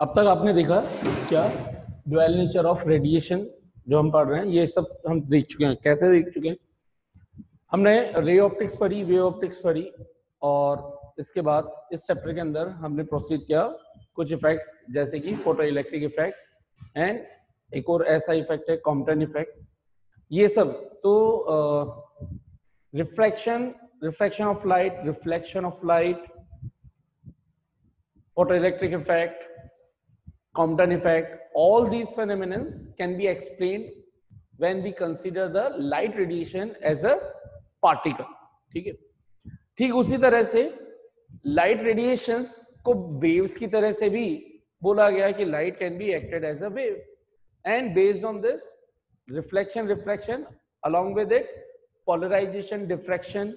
अब तक आपने देखा क्या ड्वेल नेचर ऑफ रेडिएशन जो हम पढ़ रहे हैं, ये सब हम देख चुके हैं। कैसे देख चुके हैं? हमने रे ऑप्टिक्स पढ़ी, वेव ऑप्टिक्स पढ़ी, और इसके बाद इस चैप्टर के अंदर हमने प्रोसीड किया कुछ इफेक्ट्स जैसे कि फोटो इलेक्ट्रिक इफेक्ट एंड एक और ऐसा इफेक्ट है कॉम्पटन इफेक्ट। ये सब तो refraction of light, photoelectric effect, Compton effect, all these phenomena can be explained when we consider the light radiation as a particle. ठीक है, ठीक उसी तरह से लाइट रेडिएशंस को वेव्स की तरह से भी बोला गया कि light can be acted as a wave, and based on this reflection along with it polarization, diffraction,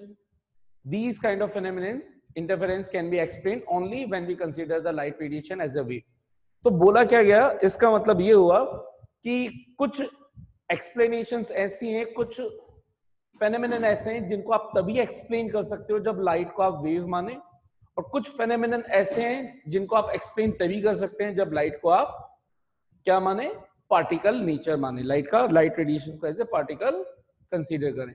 these kind of phenomena interference can be explained only when we consider the light radiation as a wave. तो बोला क्या गया, इसका मतलब ये हुआ कि कुछ एक्सप्लेनेशंस ऐसी हैं, कुछ फेनोमेनन ऐसे हैं जिनको आप तभी एक्सप्लेन कर सकते हो जब लाइट को आप वेव माने, और कुछ फेनोमेनन ऐसे हैं जिनको आप एक्सप्लेन तभी कर सकते हैं जब लाइट को आप क्या माने, पार्टिकल नेचर माने, लाइट रेडिएशन को एज ए पार्टिकल कंसीडर करें।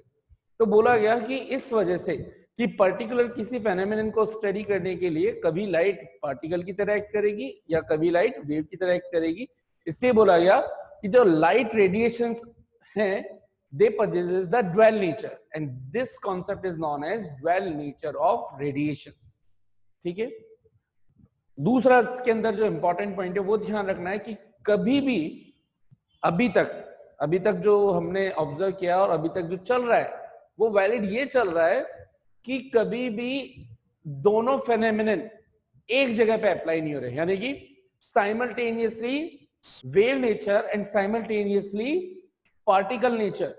तो बोला गया कि इस वजह से कि पर्टिकुलर किसी फेनोमेनन को स्टडी करने के लिए कभी लाइट पार्टिकल की तरह एक्ट करेगी या कभी लाइट वेव की तरह एक्ट करेगी, इसलिए बोला गया कि जो लाइट रेडिएशंस हैं they possesses the dual nature and this concept is known as dual nature of radiations. ठीक है, दूसरा इसके अंदर जो इंपॉर्टेंट पॉइंट है वो ध्यान रखना है कि कभी भी अभी तक जो हमने ऑब्जर्व किया और अभी तक जो चल रहा है वो वैलिड ये चल रहा है कि कभी भी दोनों फेनोमेनन एक जगह पे अप्लाई नहीं हो रहे, यानी कि simultaneously wave nature and simultaneously particle nature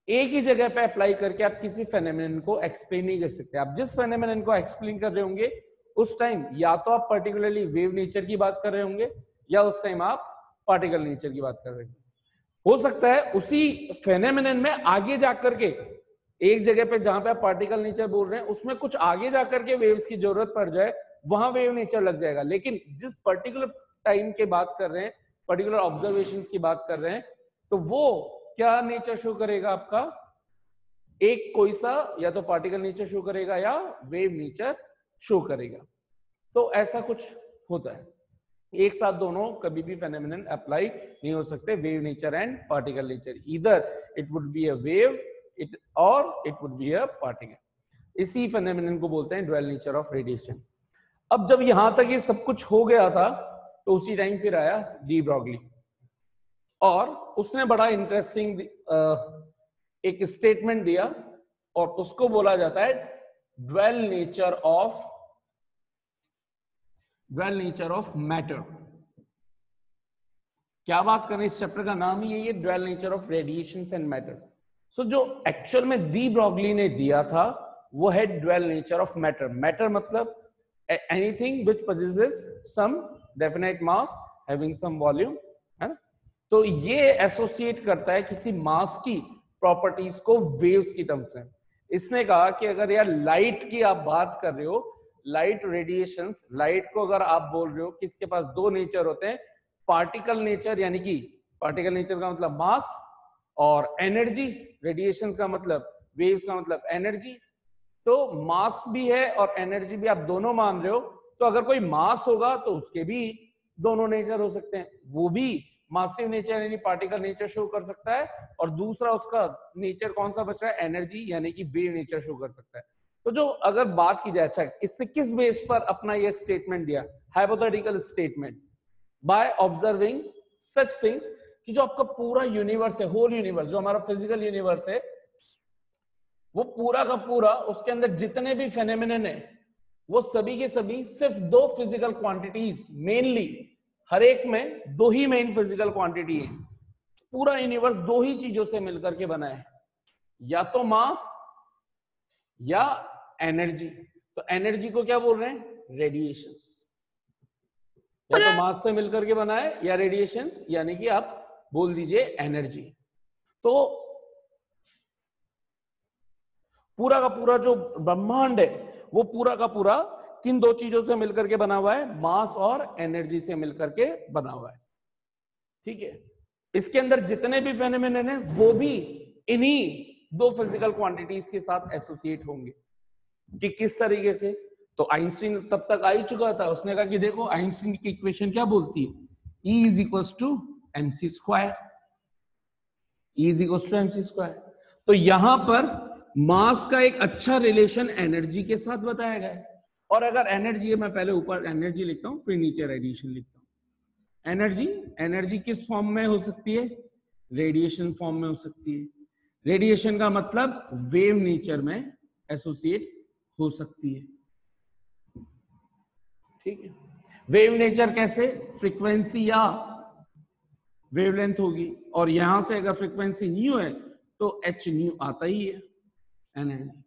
एक ही जगह पे अप्लाई करके आप किसी फेनोमेनन को एक्सप्लेन नहीं कर सकते। आप जिस फेनोमेनन को एक्सप्लेन कर रहे होंगे उस टाइम या तो आप पर्टिकुलरली वेव नेचर की बात कर रहे होंगे या उस टाइम आप पार्टिकल नेचर की बात कर रहे होंगे। हो सकता है उसी फेनोमेनन में आगे जाकर के एक जगह पे जहां पे आप पार्टिकल नेचर बोल रहे हैं उसमें कुछ आगे जाकर के वेव्स की जरूरत पड़ जाए, वहां वेव नेचर लग जाएगा। लेकिन जिस पर्टिकुलर टाइम के बात कर रहे हैं, पर्टिकुलर ऑब्जर्वेशंस की बात कर रहे हैं, तो वो क्या नेचर शो करेगा आपका, एक कोई सा या तो पार्टिकल नेचर शो करेगा या वेव नेचर शो करेगा। तो ऐसा कुछ होता है, एक साथ दोनों कभी भी फेनोमेनन अप्लाई नहीं हो सकते, wave nature and particle nature, either it would be a wave or it would be a particle. इसी फेनोमेनन को बोलते हैं ड्वेल नेचर ऑफ रेडिएशन। अब जब यहां तक ये सब कुछ हो गया था तो उसी टाइम फिर आया डी ब्रॉगली और उसने बड़ा इंटरेस्टिंग एक स्टेटमेंट दिया और उसको बोला जाता है ड्वेल नेचर ऑफ मैटर। क्या बात करें, इस चैप्टर का नाम ही यही है, dual nature of radiations and matter. So जो एक्चुअल में डी ब्रॉगली ने दिया था वो है dual nature of matter. Matter मतलब anything which possesses some definite mass having some volume, है ना। तो ये एसोसिएट करता है किसी मास की प्रॉपर्टीज को वेव्स की टर्म्स में। इसने कहा कि अगर यार लाइट की आप बात कर रहे हो, लाइट रेडिएशंस, लाइट को अगर आप बोल रहे हो कि इसके पास दो नेचर होते हैं, पार्टिकल नेचर यानी कि पार्टिकल नेचर का मतलब मास, और एनर्जी, रेडिएशंस का मतलब, वेव्स का मतलब एनर्जी। तो मास भी है और एनर्जी भी आप दोनों मान रहे हो, तो अगर कोई मास होगा तो उसके भी दोनों नेचर हो सकते हैं, वो भी मासिव नेचर यानी पार्टिकल नेचर शो कर सकता है, और दूसरा उसका नेचर कौन सा बच रहा है, एनर्जी यानी कि वेव नेचर शो कर सकता है। तो जो अगर बात की जाए, अच्छा इसने किस बेस पर अपना ये स्टेटमेंट दिया, hypothetical statement, by observing such things कि जो आपका पूरा यूनिवर्स है, होल यूनिवर्स, जो हमारा फिजिकल यूनिवर्स है, वो पूरा का पूरा, उसके अंदर जितने भी फेनोमेनन है वो सभी के सभी सिर्फ दो फिजिकल क्वांटिटीज, मेनली हर एक में दो ही मेन फिजिकल क्वांटिटी है। पूरा यूनिवर्स दो ही चीजों से मिलकर के बना है, या तो मास या एनर्जी। तो एनर्जी को क्या बोल रहे हैं, रेडिएशंस। या तो मास से मिलकर के बना है या रेडिएशंस, यानी कि आप बोल दीजिए एनर्जी। तो पूरा का पूरा जो ब्रह्मांड है वो पूरा का पूरा किन दो चीजों से मिलकर के बना हुआ है? मास और एनर्जी से मिलकर के बना हुआ है। ठीक है, इसके अंदर जितने भी फेनोमेनन है वो भी इन्हीं दो फिजिकल क्वांटिटीज के साथ एसोसिएट होंगे। कि किस तरीके से? तो आइंस्टीन तब तक आ ही चुका था, उसने कहा कि देखो आइंस्टीन की इक्वेशन क्या बोलती है, E is equal to mc square, E is equal to mc square. तो यहां पर मास का एक अच्छा रिलेशन एनर्जी के साथ बताया गया है। और अगर एनर्जी है, मैं पहले ऊपर एनर्जी लिखता हूं फिर नीचे रेडिएशन लिखता हूं। एनर्जी किस फॉर्म में हो सकती है? रेडिएशन फॉर्म में हो सकती है। रेडिएशन का मतलब वेव नेचर में एसोसिएट हो सकती है। ठीक है, वेव नेचर कैसे? फ्रीक्वेंसी या वेवलेंथ होगी, और यहां से अगर फ्रीक्वेंसी न्यू है तो एच न्यू आता ही है एनर्जी।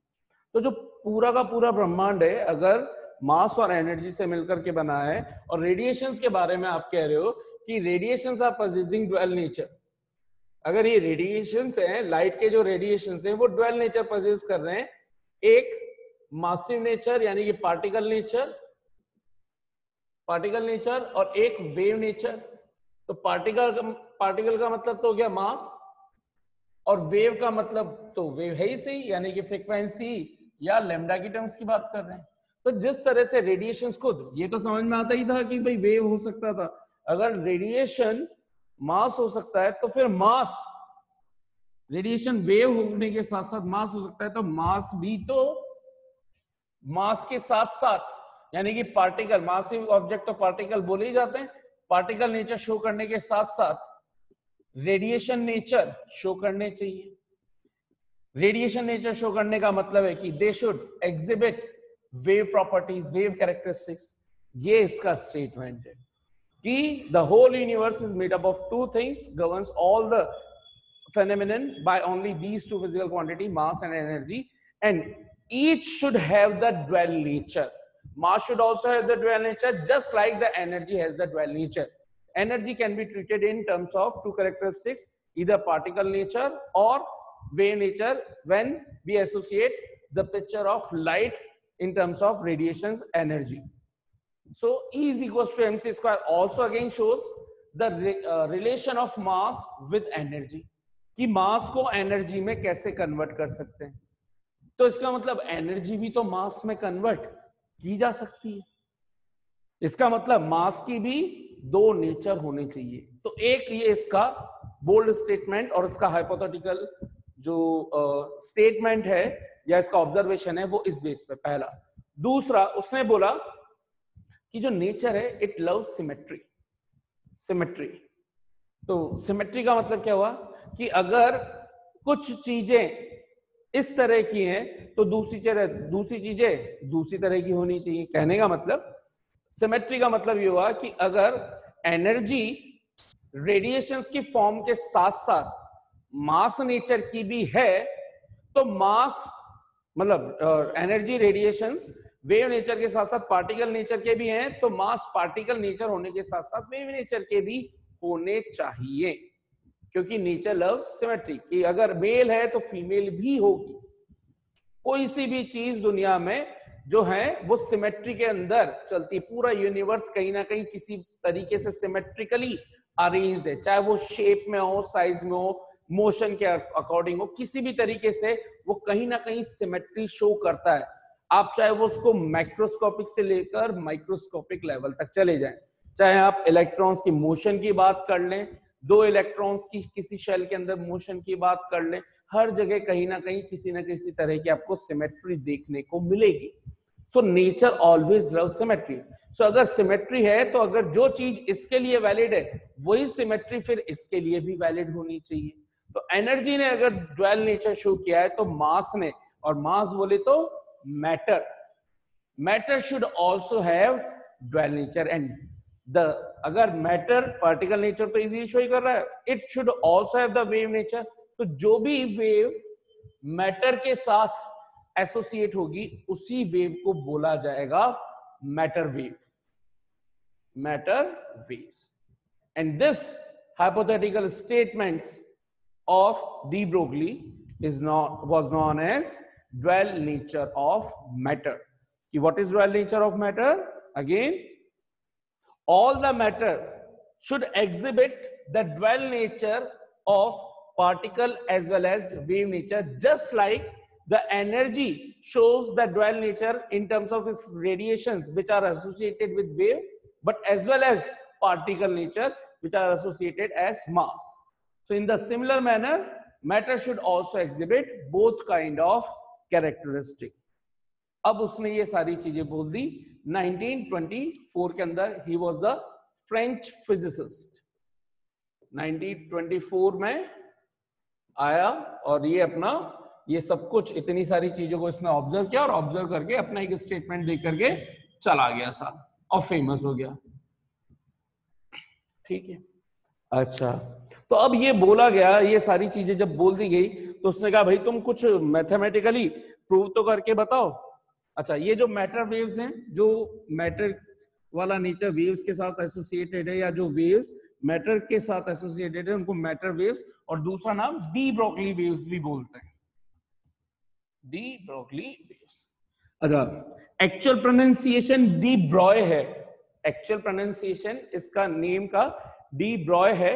तो जो पूरा का पूरा ब्रह्मांड है अगर मास और एनर्जी से मिलकर के बना है, और रेडिएशंस के बारे में आप कह रहे हो कि radiations are possessing dual nature, अगर ये रेडिएशंस हैं, लाइट के जो रेडिएशंस हैं वो ड्वेल नेचर पोजेस कर रहे हैं, एक मासिव नेचर यानी कि पार्टिकल नेचर और एक वेव नेचर। तो पार्टिकल का मतलब तो हो गया मास, और वेव का मतलब तो वेव है ही सही, यानी कि फ्रीक्वेंसी या लैम्डा की टर्म्स की बात कर रहे हैं। तो जिस तरह से रेडिएशंस खुद, ये तो समझ में आता ही था कि भाई वेव हो सकता था, अगर रेडिएशन मास हो सकता है तो फिर मास, रेडिएशन वेव होने के साथ साथ मास हो सकता है, तो मास भी तो मास के साथ साथ, यानी कि पार्टिकल, मासिव ऑब्जेक्ट तो पार्टिकल बोले ही जाते हैं, पार्टिकल नेचर शो करने के साथ साथ रेडिएशन नेचर शो करने चाहिए। रेडिएशन नेचर शो करने का मतलब है कि they should exhibit wave properties, wave characteristics. ये इसका स्टेटमेंट है कि the whole universe is made up of two things, governs all the phenomenon by only these two physical quantity, mass and energy, and each should have the dual nature. Mass should also have the dual nature, just like the energy has the dual nature. Energy can be treated in terms of two characteristics, either particle nature or wave nature, when we associate the picture of light in terms of radiation's energy. So E is equals to mc square also again shows the relation of mass with energy, कि मास को energy में कैसे convert कर सकते हैं। तो इसका मतलब एनर्जी भी तो मास में कन्वर्ट की जा सकती है, इसका मतलब मास की भी दो नेचर होने चाहिए। तो एक ये इसका बोल्ड स्टेटमेंट और इसका हाइपोथेटिकल जो स्टेटमेंट है या इसका ऑब्जर्वेशन है वो इस बेस पे पहला। दूसरा, उसने बोला कि जो नेचर है इट लव्स सिमेट्री। तो सिमेट्री का मतलब क्या हुआ कि अगर कुछ चीजें इस तरह की हैं तो दूसरी चीजें दूसरी तरह की होनी चाहिए। कहने का मतलब, सिमेट्री का मतलब ये हुआ कि अगर एनर्जी रेडिएशंस की फॉर्म के साथ साथ मास नेचर की भी है, तो मास मतलब एनर्जी रेडिएशंस वेव नेचर के साथ साथ पार्टिकल नेचर के भी हैं, तो मास पार्टिकल नेचर होने के साथ साथ वेव नेचर के भी होने चाहिए, क्योंकि नेचर लव्स सिमेट्री, कि अगर मेल है तो फीमेल भी होगी। कोई सी भी चीज दुनिया में जो है वो सिमेट्री के अंदर चलती, पूरा यूनिवर्स कहीं ना कहीं किसी तरीके से सिमेट्रिकली अरेंज्ड है, चाहे वो शेप में हो, साइज में हो, मोशन के अकॉर्डिंग हो, किसी भी तरीके से वो कहीं ना कहीं सिमेट्री शो करता है। आप चाहे वो उसको माइक्रोस्कोपिक से लेकर माइक्रोस्कोपिक लेवल तक चले जाएं, चाहे आप इलेक्ट्रॉन्स की मोशन की बात कर लें, दो इलेक्ट्रॉन्स की किसी शेल के अंदर मोशन की बात कर लें, हर जगह कहीं ना कहीं किसी ना किसी तरह की आपको सिमेट्री देखने को मिलेगी। So nature always love symmetry. So अगर सिमेट्री है तो अगर जो चीज इसके लिए वैलिड है वही सिमेट्री फिर इसके लिए भी वैलिड होनी चाहिए। तो एनर्जी ने अगर ड्वेल नेचर शो किया है तो मास ने, और मास बोले तो matter should also have dual nature. And अगर मैटर पार्टिकल नेचर तो इजीली शो ही कर रहा है, it should also have the wave nature. तो जो भी वेव मैटर के साथ एसोसिएट होगी उसी वेव को बोला जाएगा matter waves. And this hypothetical statements of de Broglie was known as dual nature of matter। कि what is dual nature of matter? Again all the matter should exhibit the dwell nature of particle as well as wave nature, just like the energy shows the dwell nature in terms of its radiations which are associated with wave, but as well as particle nature which are associated as mass. So in the similar manner, matter should also exhibit both kind of characteristic. अब उसने ये सारी चीजें बोल दी 1924 के अंदर. He was the French physicist. 1924 में आया और ये अपना ये सब कुछ इतनी सारी चीजों को इसने ऑब्जर्व किया और ऑब्जर्व करके अपना एक स्टेटमेंट दे करके चला गया साहब और फेमस हो गया. ठीक है. अच्छा, तो अब ये बोला गया, ये सारी चीजें जब बोल दी गई तो उसने कहा भाई तुम कुछ मैथमेटिकली प्रूव तो करके बताओ. अच्छा, ये जो मैटर वेव्स हैं, जो मैटर वाला नेचर वेव्स के साथ एसोसिएटेड है या जो वेव्स मैटर के साथ एसोसिएटेड है उनको मैटर वेव्स, और दूसरा नाम डी ब्रोगली वेव्स भी बोलते हैं. De Broglie waves. अच्छा, एक्चुअल प्रोनाउंसिएशन डी ब्रॉय है. एक्चुअल प्रोनाउंसिएशन इसका नेम का डी ब्रॉय है,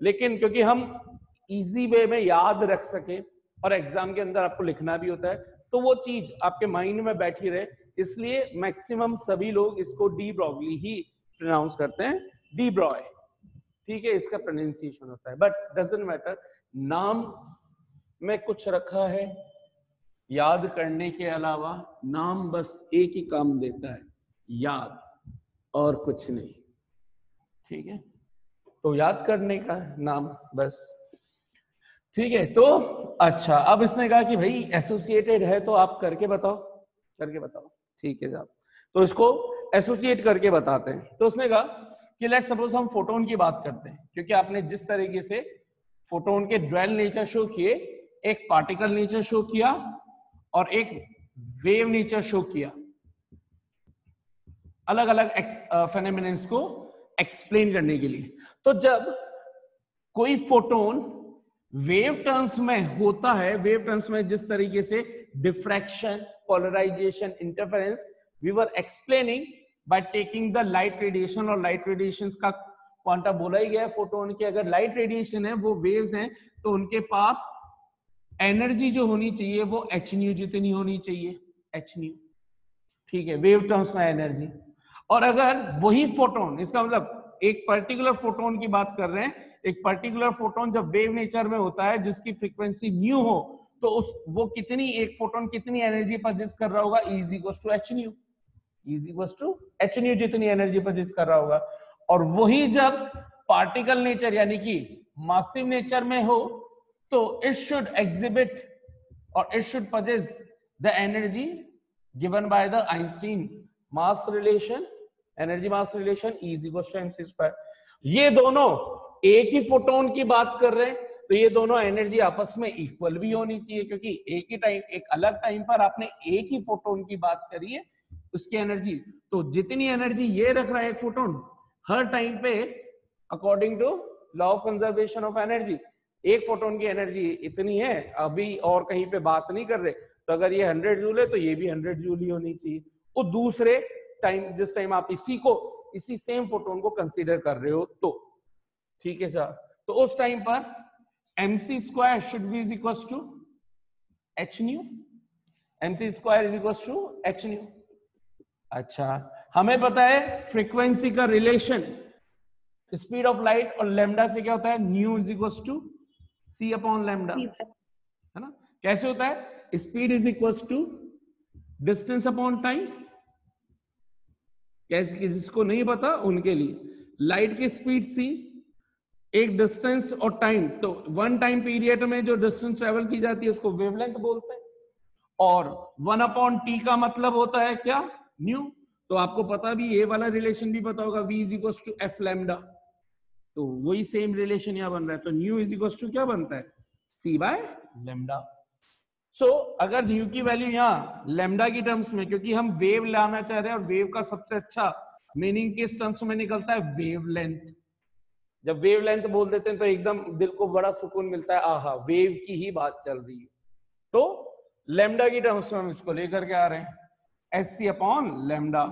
लेकिन क्योंकि हम इजी वे में याद रख सके और एग्जाम के अंदर आपको लिखना भी होता है तो वो चीज आपके माइंड में बैठी रहे, इसलिए मैक्सिमम सभी लोग इसको डी ब्रॉगली ही प्रोनाउंस करते हैं, डी ब्रॉय. ठीक है, इसका प्रोनाउंसिएशन होता है, बट डजंट मैटर. नाम में कुछ रखा है याद करने के अलावा, नाम बस एक ही काम देता है, याद, और कुछ नहीं. ठीक है, तो याद करने का नाम बस. ठीक है, तो अच्छा, अब इसने कहा कि भाई एसोसिएटेड है तो आप करके बताओ, करके बताओ. ठीक है साहब, तो इसको एसोसिएट करके बताते हैं. तो उसने कहा कि लेट्स सपोज हम फोटोन की बात करते हैं, क्योंकि आपने जिस तरीके से फोटोन के ड्वेल नेचर शो किए, एक पार्टिकल नेचर शो किया और एक वेव नेचर शो किया, अलग अलग फेनोमेनन्स को एक्सप्लेन करने के लिए. तो जब कोई फोटोन वेव टर्म्स में होता है, वेव टर्म्स में जिस तरीके से diffraction, polarization, interference we were explaining by taking the light radiation, और लाइट रेडिएशन का क्वांटा बोला ही गया फोटोन के. अगर लाइट रेडिएशन है, वो वेव्स हैं, तो उनके पास एनर्जी जो होनी चाहिए वो एच न्यू जितनी होनी चाहिए, एच न्यू. ठीक है, वेव टर्म्स में एनर्जी. और अगर वही फोटोन, इसका मतलब एक पर्टिकुलर फोटोन की बात कर रहे हैं, एक पर्टिकुलर फोटोन जब वेव नेचर में होता है जिसकी फ्रीक्वेंसी न्यू हो, तो उस वो कितनी, एक फोटोन कितनी एनर्जी पोजेस कर रहा होगा, E equals to h nu. E equals to h nu जितनी एनर्जी पोजेस कर रहा होगा. और वही जब पार्टिकल नेचर यानी कि मासिव नेचर में हो, तो इट शुड एग्जिबिट और it should possess the energy given by the Einstein mass relation, energy mass relation, E equals to mc square. ये दोनों एक ही फोटोन की बात कर रहे हैं, तो ये दोनों एनर्जी आपस में इक्वल भी होनी चाहिए, क्योंकि एक ही टाइम, एक अलग टाइम पर आपने एक ही फोटोन की बात करी है, उसकी एनर्जी, तो जितनी एनर्जी ये रख रहा है एक फोटोन हर टाइम पे, according to law of conservation of energy, एक फोटोन की एनर्जी इतनी है, अभी और कहीं पे बात नहीं कर रहे, तो अगर ये 100 जूल है तो ये भी 100 जूल ही होनी चाहिए. वो दूसरे टाइम, जिस टाइम आप इसी सेम फोटोन को कंसीडर कर रहे हो तो. ठीक है सर, तो उस टाइम पर mc square should be is equal to h nu, mc square is equal to h nu. अच्छा, हमें पता है फ्रीक्वेंसी का रिलेशन स्पीड ऑफ लाइट और लैम्डा से क्या होता है, nu is equal to c upon lambda, है ना. कैसे होता है, speed is equal to distance upon time. कैसे, जिसको नहीं पता उनके लिए, लाइट की स्पीड c, एक डिस्टेंस और टाइम, तो वन टाइम पीरियड में जो डिस्टेंस ट्रेवल की जाती है उसको वेवलेंथ बोलते हैं, और 1/t का मतलब होता है क्या, न्यू. तो आपको पता भी, ये वाला रिलेशन भी पता होगा, v is equal to f lambda, तो वही सेम रिलेशन यहाँ बन रहा है. तो न्यू इज इक्वल टू क्या बनता है, c बाय लैम्डा. सो अगर न्यू की वैल्यू यहाँ लैम्डा की टर्म्स में, क्योंकि हम वेव लाना चाह रहे हैं और वेव का सबसे अच्छा मीनिंग किस टर्म्स में निकलता है, वेवलेंथ. जब वेवलेंथ बोल देते हैं तो एकदम दिल को बड़ा सुकून मिलता है, आहा वेव की ही बात चल रही है. तो लैम्डा की टर्म्स में हम इसको लेकर के आ रहे हैं. H C upon lambda.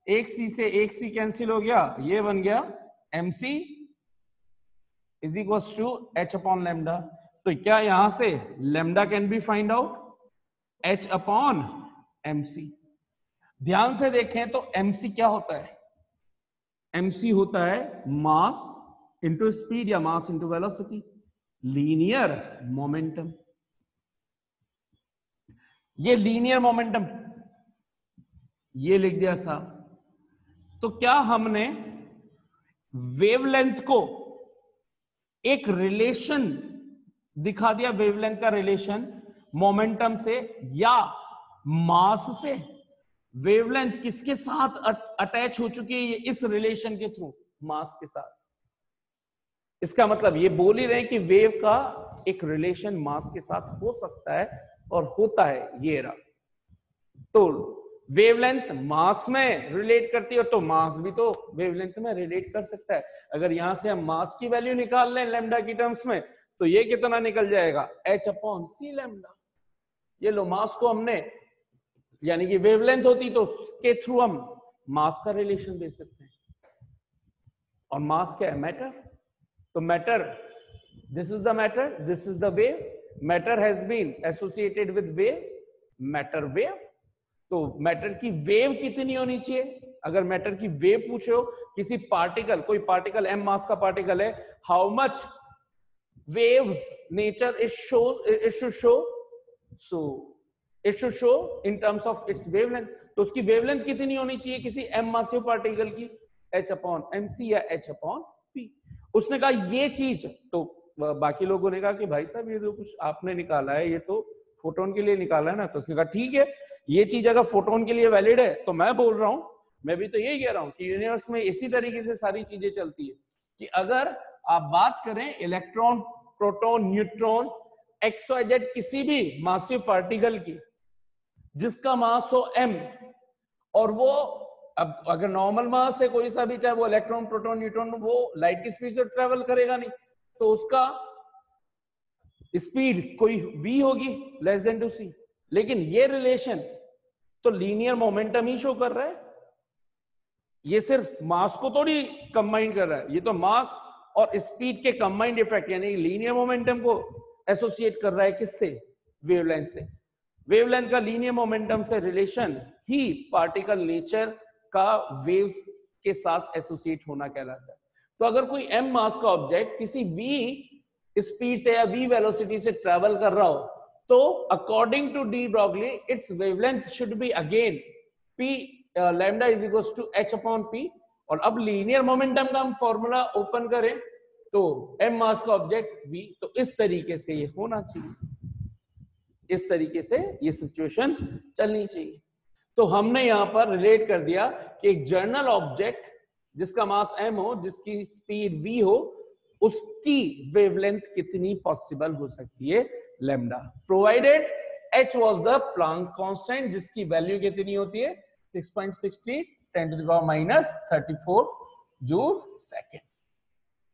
एक सी से एक सी कैंसिल हो गया, ये बन गया m c is equal to h upon lambda. तो क्या यहां से lambda can be find out h upon m c. ध्यान से देखें तो एमसी क्या होता है, एमसी होता है मास इंटू स्पीड या mass into velocity, linear momentum. ये लीनियर मोमेंटम ये लिख दिया साहब। तो क्या हमने वेवलेंथ को एक रिलेशन दिखा दिया, वेवलेंथ का रिलेशन मोमेंटम से या मास से। वेवलेंथ किसके साथ अटैच हो चुकी है, ये इस रिलेशन के थ्रू मास के साथ। इसका मतलब ये बोल ही रहे हैं कि वेव का एक रिलेशन मास के साथ हो सकता है और होता है, ये रहा। तो वेवलेंथ मास में रिलेट करती है तो मास भी तो वेवलेंथ में रिलेट कर सकता है। अगर यहां से हम मास की वैल्यू निकाल लें लैम्डा की टर्म्स में तो ये कितना निकल जाएगा, एच अपॉन सी लैम्डा। ये लो मास को हमने, यानी कि वेवलेंथ होती तो उसके थ्रू हम मास का रिलेशन दे सकते हैं। और मास क्या है, मैटर। तो matter, this is the matter, this is the wave. Matter has been associated with wave, matter wave. तो मैटर की वेव कितनी होनी चाहिए, अगर मैटर की वेव पूछे हो, किसी पार्टिकल, कोई पार्टिकल m मास का पार्टिकल है, how much waves nature it should show, so it should show in terms of its wavelength. तो उसकी वेवलेंथ कितनी होनी चाहिए किसी m मासिव पार्टिकल की, h अपॉन mc या h अपॉन p। उसने कहा ये चीज, तो बाकी लोगों ने कहा कि भाई साहब ये तो कुछ आपने निकाला है, ये तो फोटोन के लिए निकाला है ना। तो उसने कहा ठीक है, ये चीज अगर फोटोन के लिए वैलिड है तो मैं बोल रहा हूं, मैं भी तो यही कह रहा हूं कि यूनिवर्स में इसी तरीके से सारी चीजें चलती है कि अगर आप बात करें इलेक्ट्रॉन, प्रोटॉन, न्यूट्रॉन, XYZ किसी भी मासिव पार्टिकल की जिसका मास हो m, और वो अब अगर नॉर्मल मास है कोई सा भी, चाहे वो इलेक्ट्रॉन, प्रोटॉन, न्यूट्रॉन, वो लाइट की स्पीड से ट्रेवल करेगा नहीं, तो उसका स्पीड कोई v होगी लेस देन टू c। लेकिन ये रिलेशन तो लीनियर मोमेंटम ही शो कर रहा है, ये सिर्फ मास को थोड़ी कंबाइन कर रहा है, ये तो मास और स्पीड के कंबाइंड इफेक्ट, यानी लीनियर मोमेंटम को एसोसिएट कर रहा है किससे, वेवलेंथ से। वेवलेंथ का लीनियर मोमेंटम से रिलेशन ही पार्टिकल नेचर का वेव्स के साथ एसोसिएट होना कहलाता है। तो अगर कोई m मास का ऑब्जेक्ट किसी v स्पीड से या v वेलोसिटी से ट्रेवल कर रहा हो, तो according to de Broglie its wavelength should be again p lambda is equal to h upon p। और अब लीनियर मोमेंटम का हम फॉर्मूला ओपन करें तो m मास का ऑब्जेक्ट v, तो इस तरीके से ये होना चाहिए, इस तरीके से ये सिचुएशन चलनी चाहिए। तो हमने यहां पर रिलेट कर दिया कि एक जर्नल ऑब्जेक्ट जिसका मास m हो, जिसकी स्पीड v हो, उसकी वेवलेंथ कितनी पॉसिबल हो सकती है, lambda, provided h was the plank constant जिसकी वैल्यू कितनी होती है 6.60 10⁻34 जूल सेकेंड।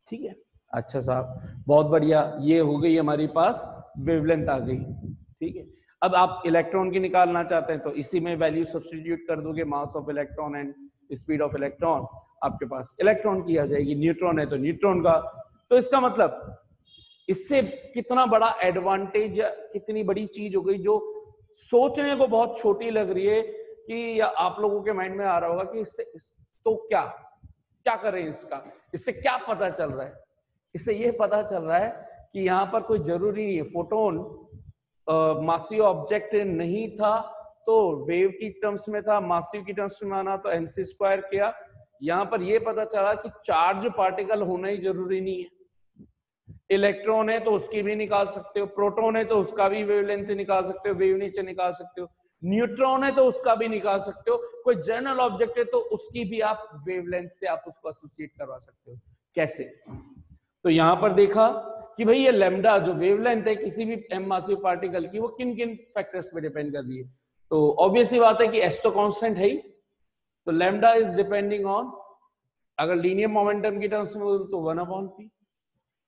ठीक है, अच्छा साहब, बहुत बढ़िया, ये हो गई हमारे पास वेवलेंथ आ गई। ठीक है, अब आप इलेक्ट्रॉन की निकालना चाहते हैं तो इसी में वैल्यू सब्स्टिट्यूट कर दोगे, mass of electron and speed of electron, आपके पास इलेक्ट्रॉन की आ जाएगी। न्यूट्रॉन है तो न्यूट्रॉन का। तो इसका मतलब इससे कितना बड़ा एडवांटेज, कितनी बड़ी चीज हो गई जो सोचने को बहुत छोटी लग रही है, कि या आप लोगों के माइंड में आ रहा होगा कि इससे तो क्या क्या करें, इसका इससे क्या पता चल रहा है। इससे यह पता चल रहा है कि यहाँ पर कोई जरूरी नहीं है, फोटोन मासिव ऑब्जेक्ट नहीं था तो वेव की टर्म्स में था, मासिव की टर्म्स में आना तो mc² किया। यहाँ पर यह पता चला कि चार्ज पार्टिकल होना ही जरूरी नहीं है, इलेक्ट्रॉन है तो उसकी भी निकाल सकते हो, प्रोटॉन है तो उसका भी वेवलेंथ निकाल सकते हो, वेव नेचर निकाल सकते हो, न्यूट्रॉन है तो उसका भी निकाल सकते हो, कोई जनरल ऑब्जेक्ट है तो उसकी भी आप वेवलेंथ से आप उसको एसोसिएट करवा सकते हो। कैसे? तो यहां पर देखा कि भाई ये लैम्डा जो वेवलेंथ है किसी भी m मासिव पार्टिकल की, वो किन किन फैक्टर्स पे डिपेंड कर रही है। तो ऑब्वियस ही बात है कि s तो कांस्टेंट है ही, तो लैम्डा इज डिपेंडिंग ऑन, अगर लीनियर मोमेंटम की टर्म्स में बोलूं तो 1/p,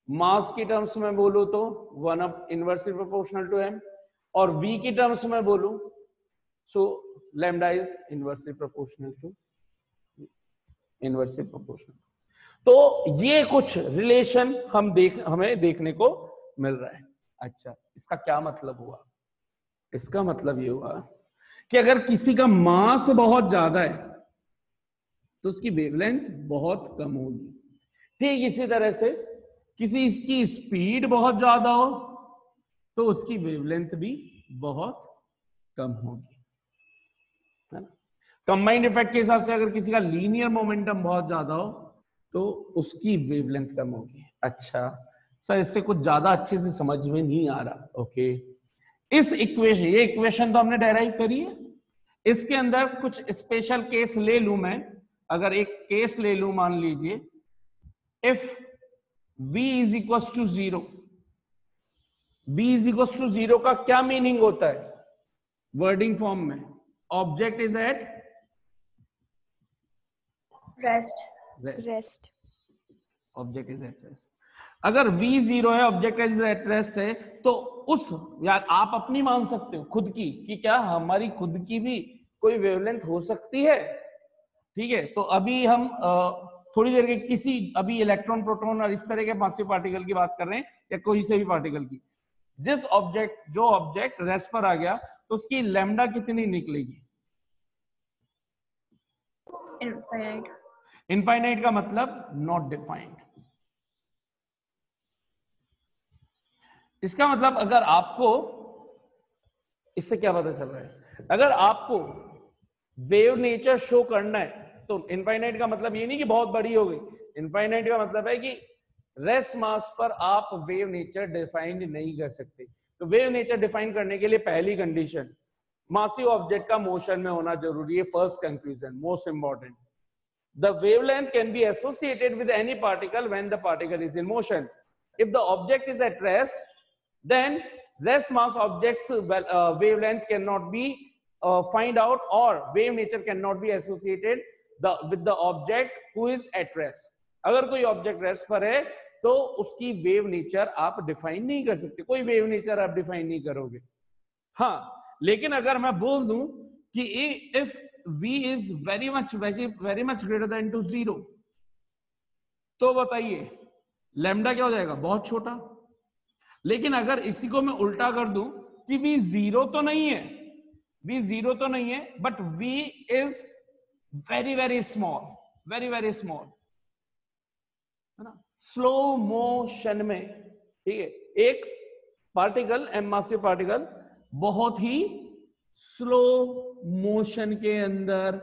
मास की टर्म्स में बोलूं तो 1 इनवर्सली प्रोपोर्शनल टू m, और v की टर्म्स में बोलूं so lambda is inversely proportional to inversely proportional. तो ये कुछ रिलेशन हमें देखने को मिल रहा है। अच्छा, इसका क्या मतलब हुआ? इसका मतलब ये हुआ कि अगर किसी का मास बहुत ज्यादा है तो उसकी वेवलेंथ बहुत कम होगी। ठीक इसी तरह से किसी की स्पीड बहुत ज्यादा हो तो उसकी वेवलेंथ भी बहुत कम होगी, है ना। कंबाइंड इफेक्ट के हिसाब से अगर किसी का लीनियर मोमेंटम बहुत ज्यादा हो तो उसकी वेवलेंथ कम होगी। अच्छा सर, इससे कुछ ज्यादा अच्छे से समझ में नहीं आ रहा। ओके, इस इक्वेशन, ये इक्वेशन तो हमने डेराइव करी है, इसके अंदर कुछ स्पेशल केस ले लूं मैं। अगर एक केस ले लूं, मान लीजिए if v is equal to 0, v is equal to 0 का क्या मीनिंग होता है वर्डिंग फॉर्म में? Object is at rest, object is at rest. अगर v 0 है, ऑब्जेक्ट इज एट रेस्ट है, तो उस, यार आप अपनी मान सकते हो खुद की, कि क्या हमारी खुद की भी कोई वेवलेंथ हो सकती है। ठीक है, तो अभी हम थोड़ी देर के किसी, अभी इलेक्ट्रॉन प्रोटॉन और इस तरह के मासिव पार्टिकल की बात कर रहे हैं, या कोई से भी पार्टिकल की, जिस ऑब्जेक्ट, जो ऑब्जेक्ट रेस्ट पर आ गया तो उसकी लैम्डा कितनी निकलेगी? इनफाइनाइट। इनफाइनाइट का मतलब नॉट डिफाइंड। इसका मतलब अगर आपको, इससे क्या पता चल रहा है, अगर आपको वेव नेचर शो करना है तो इनफाइनाइट का मतलब ये नहीं कि बहुत बड़ी हो गई, इनफाइनाइट का मतलब है कि रेस्ट मास पर आप वेव नेचर डिफाइन नहीं कर सकते। तो वेव नेचर डिफाइन करने के लिए पहली कंडीशन, मासिव ऑब्जेक्ट का मोशन में होना जरूरी है। First conclusion, most important, the wavelength can be associated with any particle when the particle is in motion. If the object is at rest, then rest mass object's wavelength cannot be find out, or wave nature cannot be associated with the object who is at rest. अगर कोई object rest पर है तो उसकी wave nature आप define नहीं कर सकते, कोई वेव नेचर आप डिफाइन नहीं करोगे। हाँ, लेकिन अगर मैं बोल दूं कि if v is very much greater than to 0, तो बताइए लैम्डा क्या हो जाएगा? बहुत छोटा। लेकिन अगर इसी को मैं उल्टा कर दूं कि v 0 तो नहीं है, v 0 तो नहीं है, but v is very small, very small, है ना, स्लो मोशन में। ठीक है, एक पार्टिकल, मासिव पार्टिकल बहुत ही स्लो मोशन के अंदर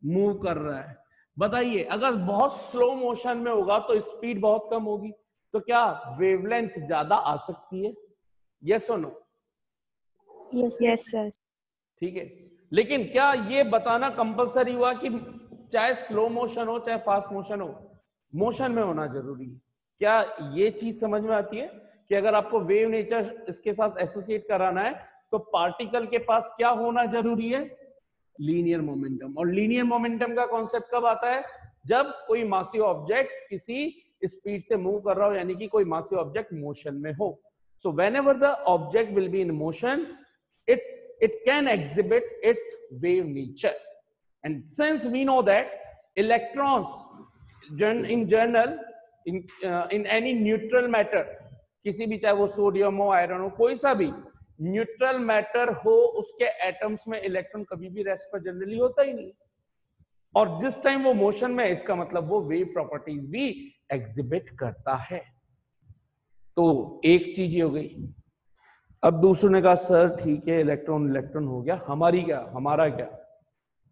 मूव कर रहा है। बताइए अगर बहुत स्लो मोशन में होगा तो स्पीड बहुत कम होगी, तो क्या वेवलेंथ ज्यादा आ सकती है? यस और नो? Yes sir. ठीक है, लेकिन क्या ये बताना कंपलसरी हुआ कि चाहे स्लो मोशन हो चाहे फास्ट मोशन हो, मोशन में होना जरूरी है? क्या ये चीज समझ में आती है कि अगर आपको वेव नेचर इसके साथ एसोसिएट कराना है तो पार्टिकल के पास क्या होना जरूरी है? Linear momentum. और लीनियर मोमेंटम का कॉन्सेप्ट कब आता है? जब कोई मासिव ऑब्जेक्ट किसी स्पीड से मूव कर रहा हो, यानी कि कोई मासिव ऑब्जेक्ट मोशन में हो। So whenever the object will be in motion, it can exhibit its wave nature. And since we know that electrons in general, in any neutral matter, किसी भी, चाहे वो सोडियम हो, आयरन हो, कोई सा भी न्यूट्रल मैटर हो, उसके एटम्स में इलेक्ट्रॉन कभी भी रेस्ट पर जनरली होता ही नहीं, और जिस टाइम वो मोशन में है, इसका मतलब वो वेव प्रॉपर्टीज भी एग्जिबिट करता है। तो एक चीज ये हो गई। अब दूसरों ने कहा सर ठीक है, इलेक्ट्रॉन इलेक्ट्रॉन हो गया, हमारी क्या, हमारा क्या,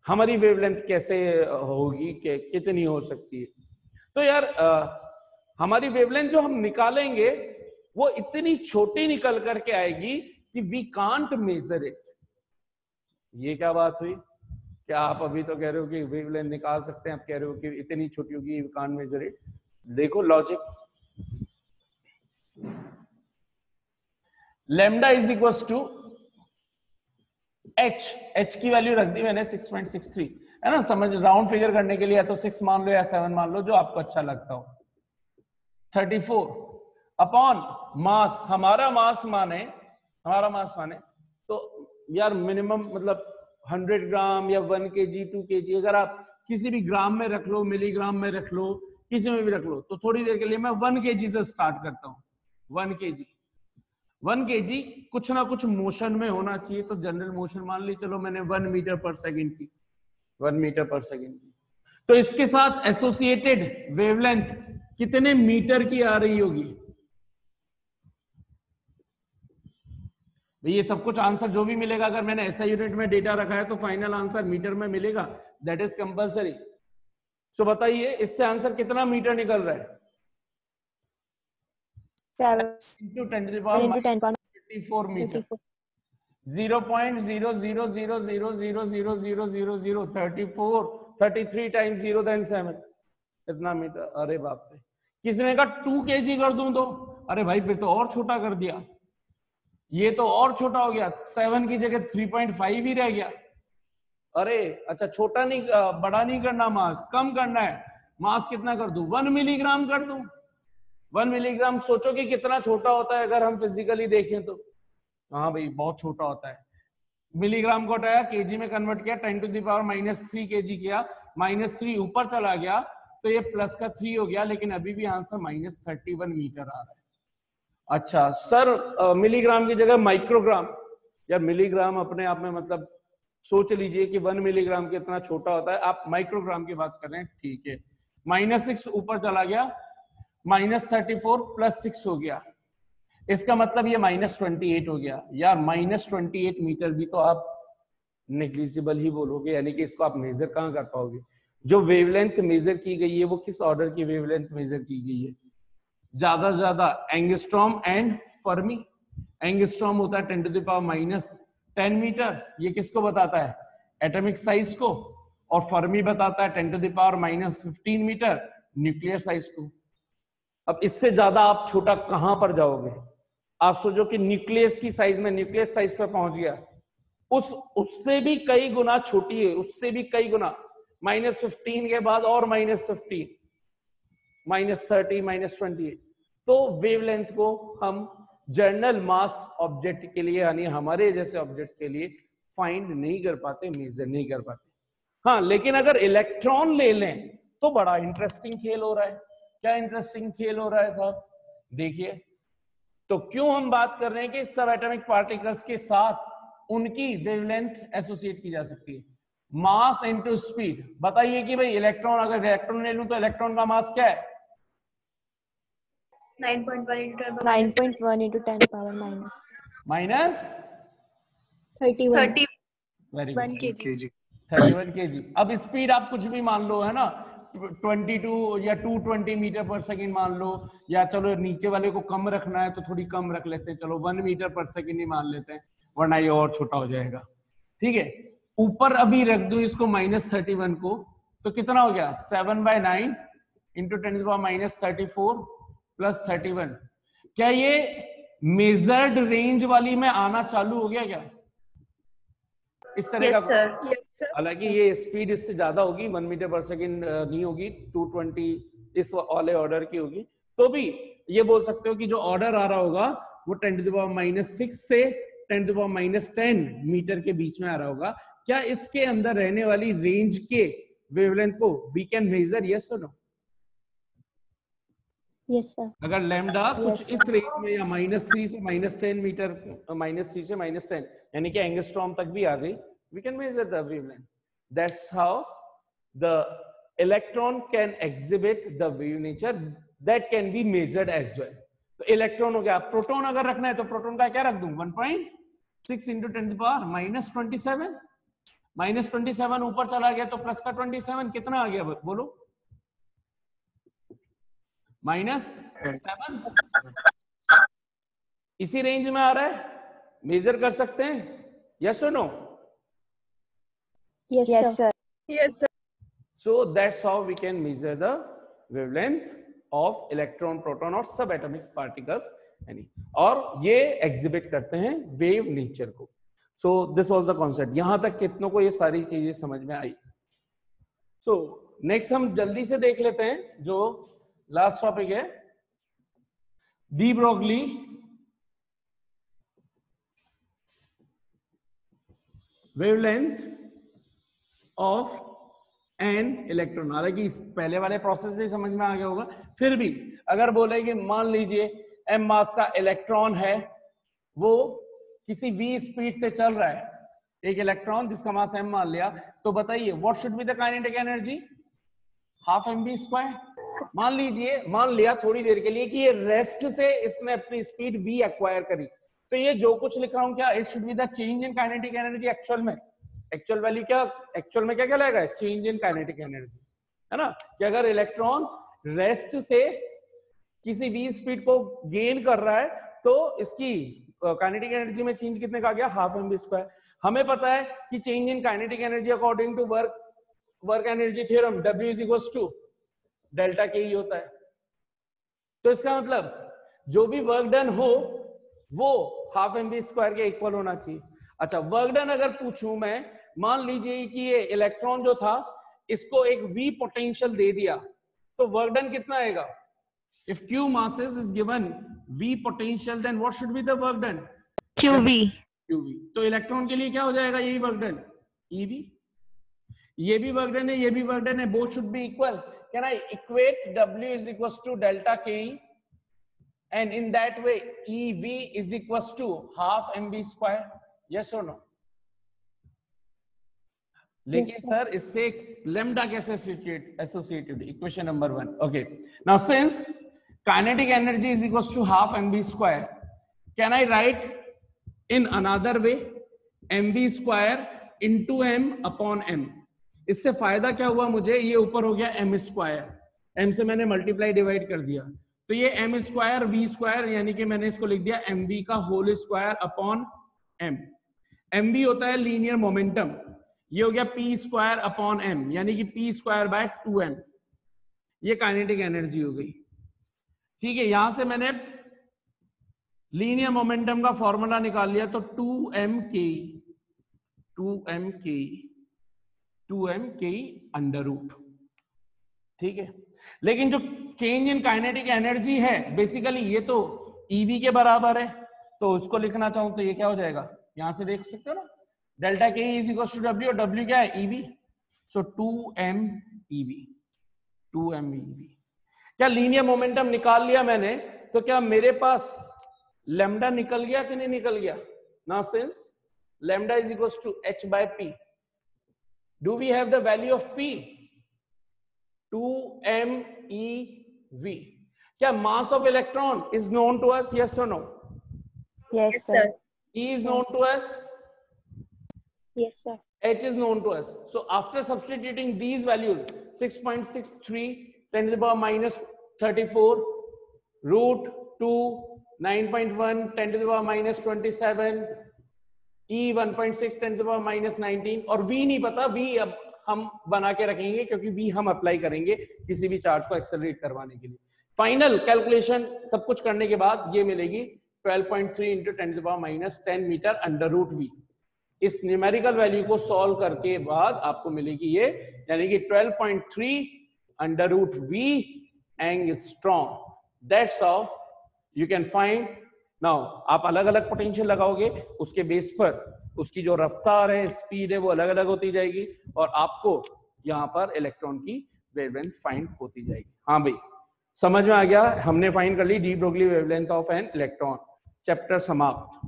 हमारी वेवलेंथ कैसे होगी, कितनी हो सकती है? तो यार हमारी वेवलेंथ जो हम निकालेंगे वो इतनी छोटी निकल करके आएगी कि वी कांट मेजर इट। ये क्या बात हुई? क्या आप अभी तो कह रहे हो कि वेवलेंथ निकाल सकते हैं, आप कह रहे हो कि इतनी छोटी होगी, वी कांट मेजर इट। देखो logic, lambda is equal to h की वैल्यू रख दी मैंने 6.63, है ना, समझ, राउंड फिगर करने के लिए या तो 6 मान लो या 7 मान लो, जो आपको अच्छा लगता हो। 34 अपॉन मास, हमारा मास माने तो यार मिनिमम, मतलब 100 ग्राम या 1 kg 2 kg, अगर आप किसी भी ग्राम में रख लो, मिलीग्राम में रख लो, किसी में भी रख लो, तो थोड़ी देर के लिए मैं 1 kg से स्टार्ट करता हूँ। 1 kg कुछ ना कुछ मोशन में होना चाहिए, तो जनरल मोशन मान ली, चलो मैंने 1 मीटर पर सेकेंड की, 1 मीटर पर सेकेंड की, तो इसके साथ एसोसिएटेड वेवलेंथ कितने मीटर की आ रही होगी? ये सब कुछ आंसर जो भी मिलेगा, अगर मैंने ऐसा यूनिट में डेटा रखा है तो फाइनल आंसर मीटर में मिलेगा, दैट इज कंपल्सरी। सो बताइए इससे आंसर कितना मीटर निकल रहा है? 7 into 10 to the into power 10 power 54 metre. 54. 0.00000000034 times 0 then 7 कितना मीटर? अरे बाप रे, किसने कहा 2 kg कर दूं तो? अरे भाई फिर तो और छोटा कर दिया, ये तो और छोटा हो गया, 7 की जगह 3.5 ही रह गया। अरे अच्छा, छोटा नहीं, बड़ा नहीं करना, मास कम करना है। मास कितना कर दूं? 1 मिलीग्राम कर दूं। 1 मिलीग्राम सोचो कि कितना छोटा होता है अगर हम फिजिकली देखें तो। हाँ भाई बहुत छोटा होता है। मिलीग्राम को हटाया, केजी में कन्वर्ट किया, 10 टू द पावर -3 kg किया, -3 ऊपर चला गया तो ये प्लस का 3 हो गया, लेकिन अभी भी आंसर -31 मीटर आ रहा है। अच्छा सर, मिलीग्राम की जगह माइक्रोग्राम, या मिलीग्राम अपने आप में मतलब सोच लीजिए कि 1 मिलीग्राम कितना छोटा होता है, आप माइक्रोग्राम की बात कर रहे हैं, ठीक है। -6 ऊपर चला गया, -34 + 6 हो गया, इसका मतलब ये -28 हो गया। यार -28 मीटर भी तो आप नेग्लिजिबल ही बोलोगे, यानी कि इसको आप मेजर कहाँ कर पाओगे? जो वेवलेंथ मेजर की गई है वो किस ऑर्डर की वेवलेंथ मेजर की गई है? ज्यादा से ज्यादा एंगस्ट्रॉम एंड फर्मी। एंगस्ट्रॉम होता है 10 टू द पावर -10 मीटर, ये किसको बताता है? एटॉमिक साइज को। और फर्मी बताता है 10 to the power -15 metre, nuclear size को। अब इससे ज्यादा आप छोटा कहां पर जाओगे? आप सोचो कि न्यूक्लियस की साइज में, न्यूक्लियस साइज पे पहुंच गया, उससे भी कई गुना छोटी है, उससे भी कई गुना, -15 के बाद और -15, -30, -28। तो वेवलेंथ को हम जर्नल मास ऑब्जेक्ट के लिए, यानी हमारे जैसे ऑब्जेक्ट के लिए फाइंड नहीं कर पाते, मेजर नहीं कर पाते। हाँ, लेकिन अगर इलेक्ट्रॉन ले लें तो बड़ा इंटरेस्टिंग खेल हो रहा है। क्या इंटरेस्टिंग खेल हो रहा है साहब? देखिए, तो क्यों हम बात कर रहे हैं कि सब एटॉमिक पार्टिकल्स के साथ उनकी वेवलेंथ एसोसिएट की जा सकती है। Mass into speed. बताइए कि भाई इलेक्ट्रॉन, अगर इलेक्ट्रॉन ले लूं तो इलेक्ट्रॉन का मास क्या है? 9.1 into 10 power minus 31 very good, 1 kg. 31 kg। अब स्पीड आप कुछ भी मान लो, है ना, 22 या 220 मीटर पर सेकंड मान लो, या चलो नीचे वाले को कम रखना है तो थोड़ी कम रख लेते हैं, चलो 1 मीटर पर सेकंड ही मान लेते हैं, वरना ये और छोटा हो जाएगा। ठीक है, ऊपर अभी रख दो इसको -31 को, तो कितना हो गया? 7/9 इंटू 10 -34 + 31। क्या ये मेजर्ड रेंज वाली में आना चालू हो गया क्या? इस तरह Yes, का, sir. हालांकि ये स्पीड इससे ज्यादा होगी, 1 मीटर पर सेकंड नहीं होगी, 220 इस वाले ऑर्डर की होगी। तो भी ये बोल सकते हो कि जो ऑर्डर आ रहा होगा वो 10 टू द पावर -6 से 10 टू द पावर -10 मीटर के बीच में आ रहा होगा। क्या इसके अंदर रहने वाली रेंज के वेवलेंथ को वी कैन मेजर? यस और नो? Yes, sir. अगर लैम्डा कुछ Yes, इस रेंज में, या -3 से -10 मीटर, -3 से -10 यानी कि एंगस्ट्रॉम तक भी आ गई, we can measure the wavelength. That's how the electron can exhibit the wave nature that can be measured as well. तो इलेक्ट्रॉन हो गया। प्रोटॉन अगर रखना है तो प्रोटॉन का क्या रख दूं? 1.6 इंटू 10 टू पावर -27। -27 ऊपर चला गया तो प्लस का 27 कितना आ गया बोलो? -7। इसी रेंज में आ रहा है, मेजर कर सकते हैं, यस और no? Yes, sir. Yes, sir. So that's how we can measure the wavelength of electron, proton और सब एटॉमिक पार्टिकल्स, यानी, और ये एग्जिबिट करते हैं वेव नेचर को। So this was the concept. यहां तक कितनों को ये सारी चीजें समझ में आई? सो नेक्स्ट हम जल्दी से देख लेते हैं जो लास्ट टॉपिक है, D Broglie wavelength of an electron. हालांकि पहले वाले प्रोसेस से समझ में आ गया होगा, फिर भी अगर बोले कि मान लीजिए m मास का इलेक्ट्रॉन है, वो किसी v स्पीड से चल रहा है, एक इलेक्ट्रॉन जिसका मास m मान लिया, तो बताइए what should be the kinetic energy? Half mv square. मान लिया थोड़ी देर के लिए कि ये रेस्ट से इसने अपनी स्पीड v एक्वायर करी, तो ये जो कुछ लिख रहा हूं क्या it should be the change in kinetic energy actual में? एक्चुअल वैल्यू क्या, एक्चुअल में क्या कहलाएगा? चेंज इन काइनेटिक एनर्जी, है ना? कि अगर इलेक्ट्रॉन रेस्ट से किसी v स्पीड को गेन कर रहा है तो इसकी काइनेटिक एनर्जी में चेंज कितने का आ गया? Half mv square. हमें पता है कि change in kinetic energy according to work energy theorem W is equal to delta K ही होता है। तो इसका मतलब जो भी वर्क डन हो वो हाफ mv स्क्वायर के इक्वल होना चाहिए। अच्छा, वर्क डन अगर पूछूं मैं, मान लीजिए कि ये इलेक्ट्रॉन जो था इसको एक v पोटेंशियल दे दिया, तो वर्क डन कितना आएगा? If q masses is given v potential, then what should be the work done? QV. QV. तो इलेक्ट्रॉन के लिए क्या हो जाएगा? यही वर्क डन, EV। ये भी वर्क डन है, ये भी वर्क डन है, both should be equal. Can I equate W is equals to delta KE, and in that way EV is equals to half mv square? Yes or no? लेकिन sir इससे lambda कैसे associated? Equation number 1. Okay. Now since kinetic energy is equals to half mv square, can I write in another way? mv square into m upon m. इससे फायदा क्या हुआ मुझे? ये ऊपर हो गया m स्क्वायर, m से मैंने मल्टीप्लाई डिवाइड कर दिया, तो ये m स्क्वायर v स्क्वायर, यानी कि मैंने इसको लिख दिया mv का whole square upon m। mv होता है लीनियर मोमेंटम, ये हो गया p स्क्वायर अपॉन m, यानी कि p स्क्वायर बाय 2m। ये काइनेटिक एनर्जी हो गई, ठीक है। यहां से मैंने लीनियर मोमेंटम का फॉर्मूला निकाल लिया, तो 2m के अंडर रूट, ठीक है। लेकिन जो चेंज इन काइनेटिक एनर्जी है बेसिकली ये तो EV के बराबर है, तो उसको लिखना चाहूं तो ये क्या हो जाएगा? यहां से देख सकते हो ना, डेल्टा के इज इक्वल टू W, और W क्या है? EV। सो 2m EV। क्या लीनियर मोमेंटम निकाल लिया मैंने, तो क्या मेरे पास लैम्डा निकल गया कि नहीं निकल गया? Now since lambda is equal to h by p, do we have the value of p? 2meV। क्या mass of electron is known to us? Yes or no? Yes, sir. E is known to us, Yes, sir. h is known to us. So after substituting these values, 6.63 10 to the power minus 34, root 2, 9.1 10 to the power minus 27, E 1.6 10 to the power minus 19, और V नहीं पता, V अब हम बना के रखेंगे क्योंकि V हम अप्लाई करेंगे किसी भी चार्ज को एक्सेलरेट करवाने के लिए। फाइनल कैलकुलेशन सब कुछ करने के बाद ये मिलेगी 12.3 into 10 to the power minus 10 metre under root V। इस न्यूमेरिकल वैल्यू को सॉल्व करके बाद आपको मिलेगी ये, यानी कि 12.3 under root V angstrom. That's how you can find. Now आप अलग अलग पोटेंशियल लगाओगे, उसके बेस पर उसकी जो रफ्तार है, स्पीड है, वो अलग अलग होती जाएगी, और आपको यहाँ पर इलेक्ट्रॉन की वेवलेंथ फाइंड होती जाएगी। हाँ भाई, समझ में आ गया? हमने फाइंड कर ली de Broglie wavelength of an electron. Chapter समाप्त।